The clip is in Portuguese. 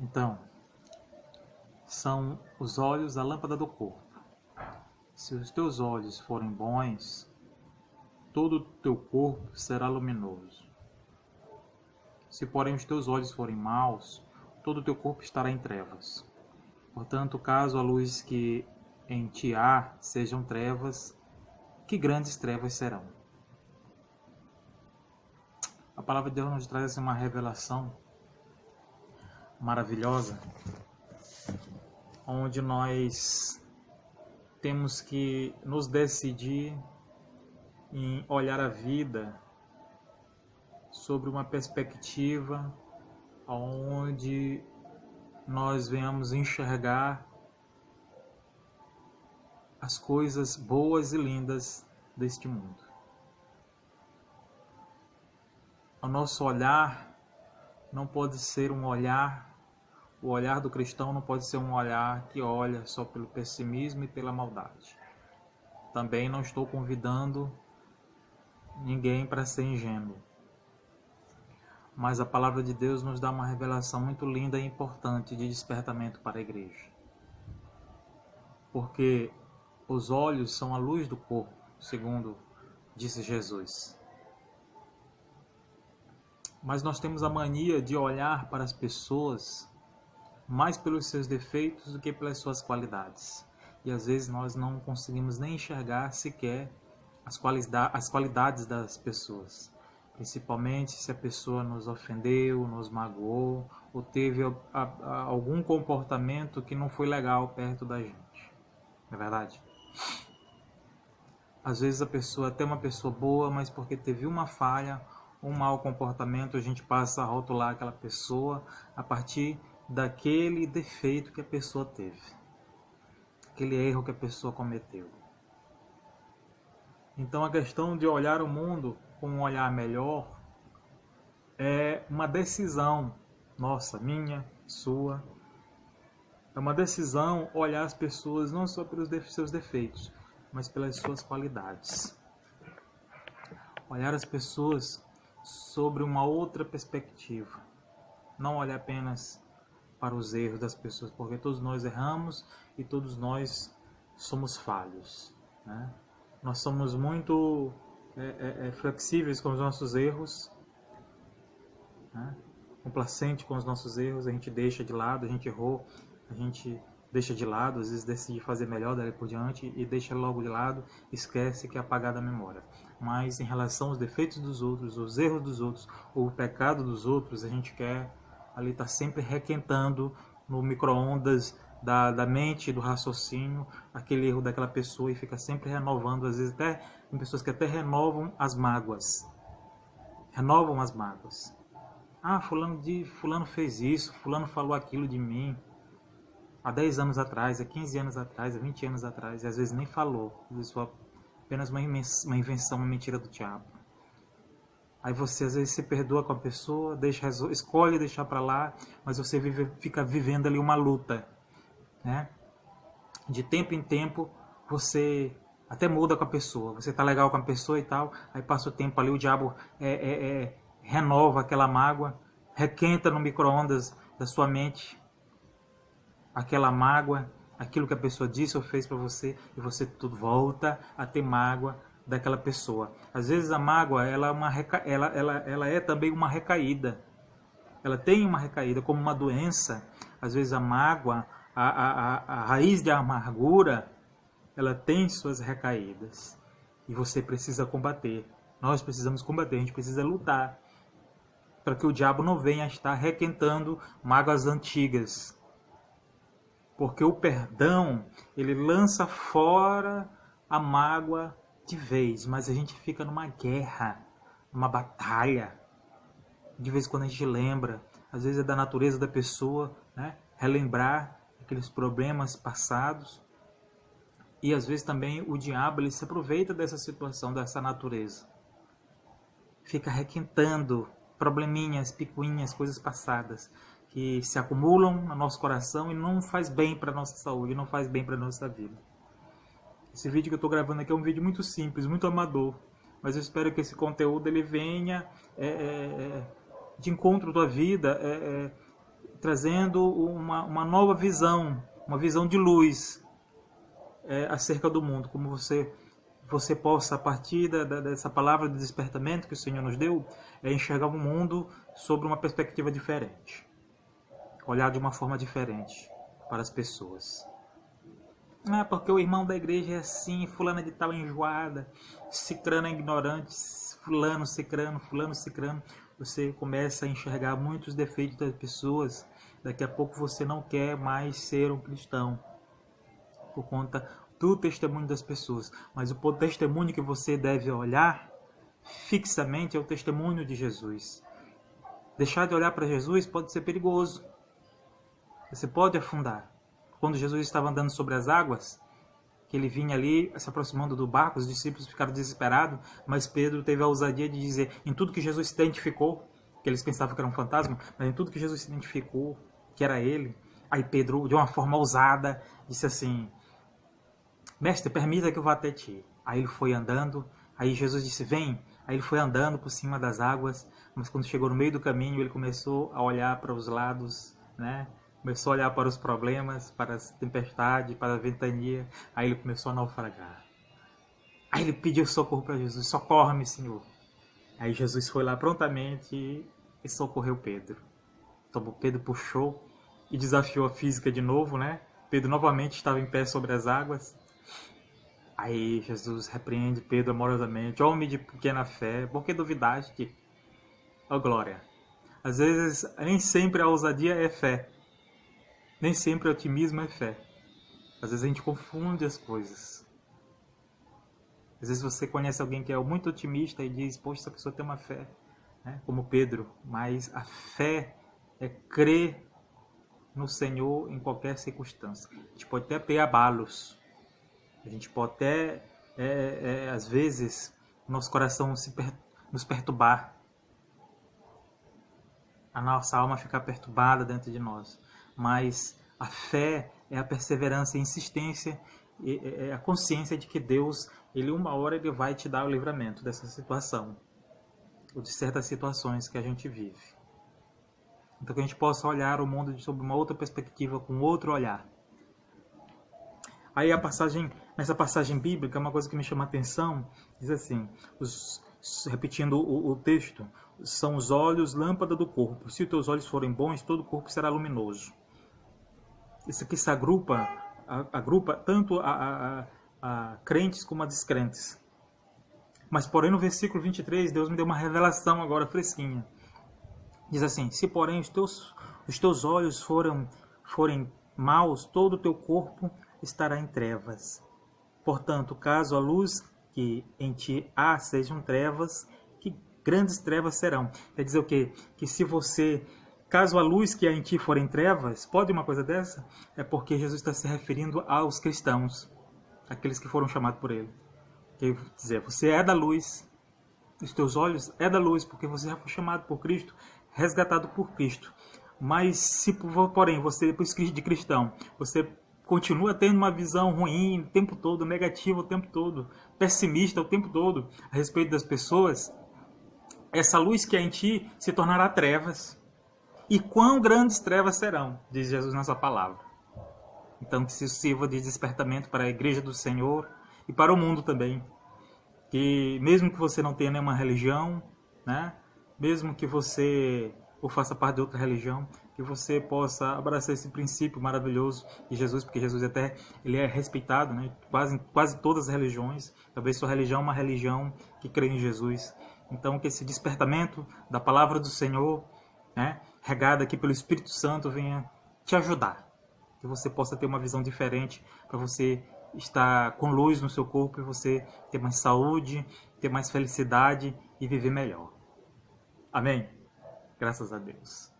Então, são os olhos a lâmpada do corpo. Se os teus olhos forem bons, todo o teu corpo será luminoso. Se, porém, os teus olhos forem maus, todo o teu corpo estará em trevas. Portanto, caso a luz que em ti há sejam trevas, que grandes trevas serão. A palavra de Deus nos traz uma revelação maravilhosa, onde nós temos que nos decidir em olhar a vida sobre uma perspectiva onde nós venhamos enxergar as coisas boas e lindas deste mundo. O nosso olhar não pode ser um olhar, o olhar do cristão não pode ser um olhar que olha só pelo pessimismo e pela maldade. Também não estou convidando ninguém para ser ingênuo. Mas a palavra de Deus nos dá uma revelação muito linda e importante de despertamento para a igreja. Porque os olhos são a luz do corpo, segundo disse Jesus. Mas nós temos a mania de olhar para as pessoas mais pelos seus defeitos do que pelas suas qualidades. E às vezes nós não conseguimos nem enxergar sequer as qualidades das pessoas. Principalmente se a pessoa nos ofendeu, nos magoou, ou teve algum comportamento que não foi legal perto da gente. Não é verdade? Às vezes a pessoa é até uma pessoa boa, mas porque teve uma falha, um mau comportamento, a gente passa a rotular aquela pessoa a partir daquele defeito que a pessoa teve, aquele erro que a pessoa cometeu. Então a questão de olhar o mundo com um olhar melhor é uma decisão nossa, minha, sua. É uma decisão olhar as pessoas não só pelos seus defeitos, mas pelas suas qualidades. Olhar as pessoas sobre uma outra perspectiva. Não olhar apenas para os erros das pessoas, porque todos nós erramos e todos nós somos falhos, né? Nós somos muito flexíveis com os nossos erros, né? Complacente com os nossos erros, a gente deixa de lado, a gente errou, a gente deixa de lado, às vezes decide fazer melhor dali por diante e deixa logo de lado, esquece que é apagada a memória. Mas em relação aos defeitos dos outros, os erros dos outros, ou o pecado dos outros, a gente quer ali estar sempre requentando no micro-ondas da mente, do raciocínio, aquele erro daquela pessoa e fica sempre renovando, às vezes até tem pessoas que até renovam as mágoas. Renovam as mágoas. Ah, fulano fez isso, fulano falou aquilo de mim há 10 anos atrás, há 15 anos atrás, há 20 anos atrás, e às vezes nem falou. Isso foi apenas uma invenção, uma mentira do diabo. Aí você às vezes se perdoa com a pessoa, escolhe deixar para lá, mas você fica vivendo ali uma luta, né? De tempo em tempo você até muda com a pessoa, você tá legal com a pessoa e tal, aí passa o tempo ali, o diabo renova aquela mágoa, requenta no micro-ondas da sua mente aquela mágoa, aquilo que a pessoa disse ou fez para você, e você tudo volta a ter mágoa daquela pessoa. Às vezes a mágoa ela é também uma recaída. Ela tem uma recaída como uma doença. Às vezes a mágoa, a raiz de amargura, ela tem suas recaídas. E você precisa combater. Nós precisamos combater, a gente precisa lutar para que o diabo não venha estar requentando mágoas antigas. Porque o perdão, ele lança fora a mágoa de vez, mas a gente fica numa guerra, numa batalha. De vez em quando a gente lembra, às vezes é da natureza da pessoa, né? Relembrar aqueles problemas passados. E às vezes também o diabo ele se aproveita dessa situação, dessa natureza. Fica requentando probleminhas, picuinhas, coisas passadas que se acumulam no nosso coração e não faz bem para a nossa saúde, não faz bem para a nossa vida. Esse vídeo que eu estou gravando aqui é um vídeo muito simples, muito amador, mas eu espero que esse conteúdo ele venha de encontro à tua vida, trazendo uma nova visão, uma visão de luz acerca do mundo, como você possa, a partir dessa palavra de despertamento que o Senhor nos deu, enxergar o mundo sobre uma perspectiva diferente, olhar de uma forma diferente para as pessoas. Porque o irmão da igreja é assim, fulana de tal é enjoada, cicrano é ignorante, fulano, cicrano. Você começa a enxergar muitos defeitos das pessoas. Daqui a pouco você não quer mais ser um cristão, por conta do testemunho das pessoas. Mas o testemunho que você deve olhar fixamente é o testemunho de Jesus. Deixar de olhar para Jesus pode ser perigoso. Você pode afundar. Quando Jesus estava andando sobre as águas, que ele vinha ali se aproximando do barco, os discípulos ficaram desesperados, mas Pedro teve a ousadia de dizer, em tudo que Jesus se identificou, que eles pensavam que era um fantasma, mas em tudo que Jesus se identificou, que era ele, aí Pedro, de uma forma ousada, disse assim, mestre, permita que eu vá até ti. Aí ele foi andando, aí Jesus disse, vem. Aí ele foi andando por cima das águas, mas quando chegou no meio do caminho, ele começou a olhar para os lados, né? Começou a olhar para os problemas, para as tempestades, para a ventania. Aí ele começou a naufragar. Aí ele pediu socorro para Jesus. Socorre-me, Senhor. Aí Jesus foi lá prontamente e socorreu Pedro. Então Pedro puxou e desafiou a física de novo, né? Pedro novamente estava em pé sobre as águas. Aí Jesus repreende Pedro amorosamente. Homem de pequena fé, por que duvidaste? Ó glória. Às vezes, nem sempre a ousadia é fé. Nem sempre o otimismo é fé. Às vezes a gente confunde as coisas. Às vezes você conhece alguém que é muito otimista e diz, poxa, essa pessoa tem uma fé, né? Como Pedro. Mas a fé é crer no Senhor em qualquer circunstância. A gente pode até ter abalos. A gente pode até, às vezes, nosso coração nos perturbar. A nossa alma ficar perturbada dentro de nós. Mas a fé é a perseverança e a insistência, é a consciência de que Deus, uma hora ele vai te dar o livramento dessa situação, ou de certas situações que a gente vive. Então que a gente possa olhar o mundo sob uma outra perspectiva, com outro olhar. Aí nessa passagem bíblica, uma coisa que me chama a atenção, diz assim, repetindo o texto, são os olhos lâmpada do corpo. Se os teus olhos forem bons, todo o corpo será luminoso. Isso aqui se agrupa tanto a crentes como a descrentes. Mas porém no versículo 23, Deus me deu uma revelação agora fresquinha. Diz assim, se porém os teus olhos forem maus, todo o teu corpo estará em trevas. Portanto, caso a luz que em ti há sejam trevas, que grandes trevas serão. Quer dizer o quê? Que caso a luz que há em ti for em trevas, pode uma coisa dessa? É porque Jesus está se referindo aos cristãos, aqueles que foram chamados por ele. Quer dizer, você é da luz, os teus olhos é da luz, porque você já foi chamado por Cristo, resgatado por Cristo. Mas se, porém, você, depois de cristão, você continua tendo uma visão ruim o tempo todo, negativa o tempo todo, pessimista o tempo todo a respeito das pessoas, essa luz que há em ti se tornará trevas. E quão grandes trevas serão, diz Jesus na sua palavra. Então que isso sirva de despertamento para a igreja do Senhor e para o mundo também. Que mesmo que você não tenha nenhuma religião, né? Mesmo que você ou faça parte de outra religião, que você possa abraçar esse princípio maravilhoso de Jesus, porque Jesus ele é respeitado, né? Quase todas as religiões. Talvez sua religião é uma religião que crê em Jesus. Então que esse despertamento da palavra do Senhor, né, regada aqui pelo Espírito Santo, venha te ajudar. Que você possa ter uma visão diferente, para você estar com luz no seu corpo e você ter mais saúde, ter mais felicidade e viver melhor. Amém? Graças a Deus.